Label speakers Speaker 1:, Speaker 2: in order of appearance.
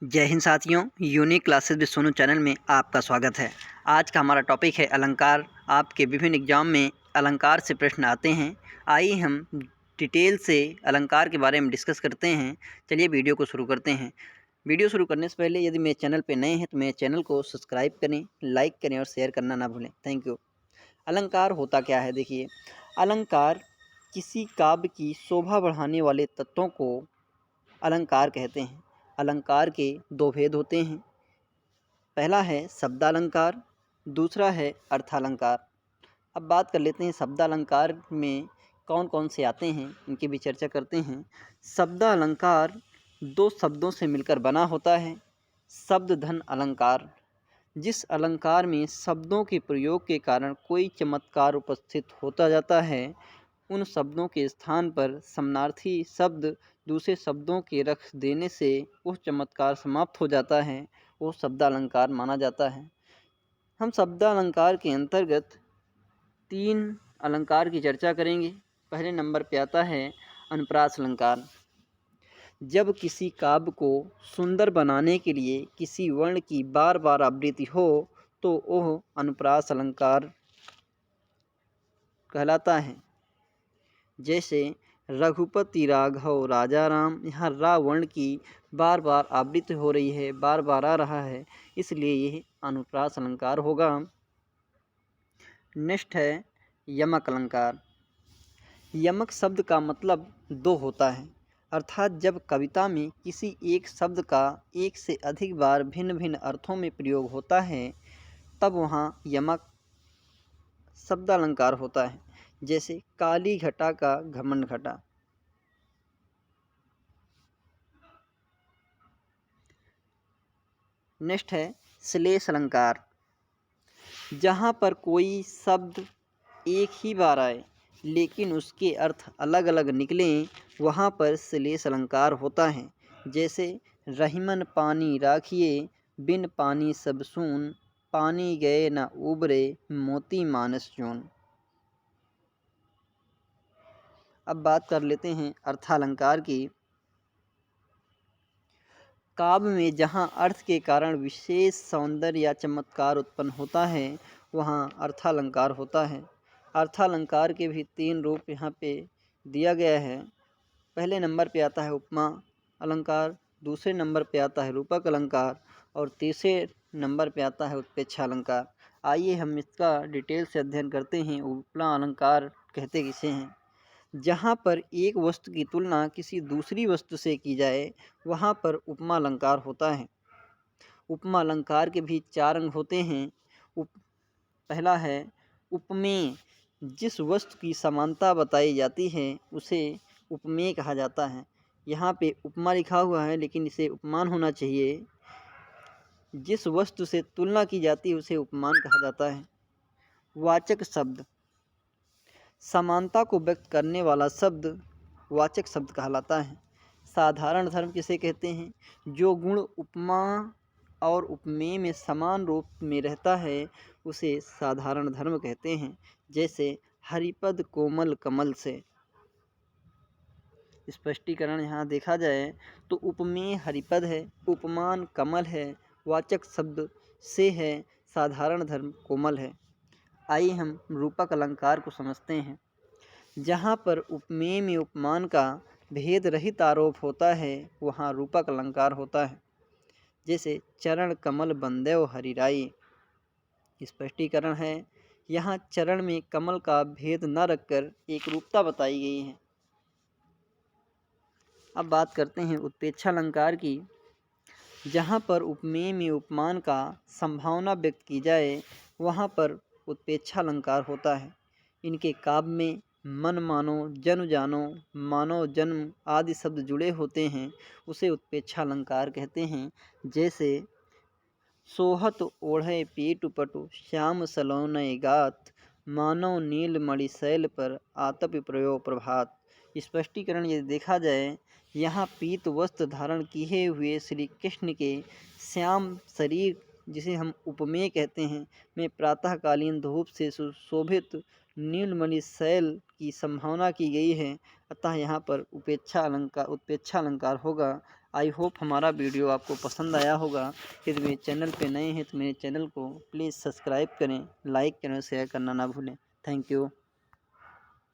Speaker 1: जय हिंद साथियों, unique classes with Sonu channel में आपका स्वागत है। आज का हमारा टॉपिक है अलंकार। आपके विभिन्न एग्जाम में अलंकार से प्रश्न आते हैं। आइए हम डिटेल से अलंकार के बारे में डिस्कस करते हैं। चलिए वीडियो को शुरू करते हैं। वीडियो शुरू करने से पहले यदि मेरे चैनल पर नए हैं तो मेरे चैनल को सब्सक्राइब करें, लाइक करें और शेयर करना ना भूलें। Thank you. अलंकार होता क्या है? देखिए, अलंकार किसी काव्य की शोभा बढ़ाने वाले तत्वों को अलंकार कहते हैं। अलंकार के दो भेद होते हैं। पहला है शब्दालंकार, दूसरा है अर्थालंकार। अब बात कर लेते हैं शब्दालंकार में कौन कौन से आते हैं, इनकी भी चर्चा करते हैं। शब्दालंकार दो शब्दों से मिलकर बना होता है। शब्द धन अलंकार, जिस अलंकार में शब्दों के प्रयोग के कारण कोई चमत्कार उपस्थित होता जाता है, उन शब्दों के स्थान पर समानार्थी शब्द दूसरे शब्दों के रख देने से वह चमत्कार समाप्त हो जाता है, वो शब्दालंकार माना जाता है। हम शब्दालंकार के अंतर्गत 3 अलंकार की चर्चा करेंगे। पहले नंबर पे आता है अनुप्रास अलंकार। जब किसी काव्य को सुंदर बनाने के लिए किसी वर्ण की बार बार आवृत्ति हो तो वह अनुप्रास अलंकार कहलाता है। जैसे रघुपति राघव राजा राम, यहाँ रा वर्ण की बार बार आवृत्ति हो रही है, बार बार आ रहा है, इसलिए यह अनुप्रास अलंकार होगा। नेक्स्ट है यमक अलंकार। यमक शब्द का मतलब दो होता है, अर्थात जब कविता में किसी एक शब्द का एक से अधिक बार भिन्न भिन्न अर्थों में प्रयोग होता है, तब वहाँ यमक शब्दालंकार होता है। जैसे काली घटा का घमंड घटा। नेक्स्ट है श्लेष अलंकार। जहाँ पर कोई शब्द एक ही बार आए लेकिन उसके अर्थ अलग अलग निकलें, वहाँ पर श्लेष अलंकार होता है। जैसे रहीमन पानी राखिए, बिन पानी सब सून, पानी गए न उबरे, मोती मानस चून। अब बात कर लेते हैं अर्थालंकार की। काव्य में जहाँ अर्थ के कारण विशेष सौंदर्य या चमत्कार उत्पन्न होता है, वहाँ अर्थालंकार होता है। अर्थालंकार के भी 3 रूप यहाँ पे दिया गया है। पहले नंबर पे आता है उपमा अलंकार, दूसरे नंबर पे आता है रूपक अलंकार और तीसरे नंबर पे आता है उत्प्रेक्षा अलंकार। आइए हम इसका डिटेल से अध्ययन करते हैं। उपमा अलंकार कहते किसे हैं? जहाँ पर एक वस्तु की तुलना किसी दूसरी वस्तु से की जाए, वहाँ पर उपमा अलंकार होता है। उपमा अलंकार के भी 4 अंग होते हैं। पहला है उपमेय। जिस वस्तु की समानता बताई जाती है उसे उपमेय कहा जाता है। यहाँ पे उपमा लिखा हुआ है लेकिन इसे उपमान होना चाहिए। जिस वस्तु से तुलना की जाती है उसे उपमान कहा जाता है। वाचक शब्द, समानता को व्यक्त करने वाला शब्द वाचक शब्द कहलाता है। साधारण धर्म किसे कहते हैं? जो गुण उपमा और उपमेय में समान रूप में रहता है उसे साधारण धर्म कहते हैं। जैसे हरिपद कोमल कमल से। स्पष्टीकरण यहाँ देखा जाए तो उपमेय हरिपद है, उपमान कमल है, वाचक शब्द से है, साधारण धर्म कोमल है। आइए हम रूपक अलंकार को समझते हैं। जहाँ पर उपमेय में उपमान का भेद रहित आरोप होता है, वहाँ रूपक अलंकार होता है। जैसे चरण कमल बंदेव हरिराई। स्पष्टीकरण है, यहाँ चरण में कमल का भेद न रखकर एक रूपता बताई गई है। अब बात करते हैं उत्प्रेक्षा अलंकार की। जहाँ पर उपमेय में उपमान का संभावना व्यक्त की जाए, वहाँ पर उत्प्रेक्षा अलंकार होता है। इनके काव्य में मन मानो, जन जानो, मानव जन्म आदि शब्द जुड़े होते हैं, उसे उत्प्रेक्षा अलंकार कहते हैं। जैसे सोहत ओढ़े पीट पटु, श्याम सलोनय गात, मानव नील मणिशैल पर आतप प्रयोग प्रभात। स्पष्टीकरण यदि देखा जाए, यहाँ पीत वस्त्र धारण किए हुए श्री कृष्ण के श्याम शरीर, जिसे हम उपमेय कहते हैं, में प्रातःकालीन धूप से सुशोभित नीलमणि शैल की संभावना की गई है। अतः यहाँ पर उत्प्रेक्षा अलंकार होगा। आई होप हमारा वीडियो आपको पसंद आया होगा। यदि मेरे चैनल पे नए हैं तो मेरे चैनल को प्लीज़ सब्सक्राइब करें, लाइक करें, शेयर करना ना भूलें। Thank you.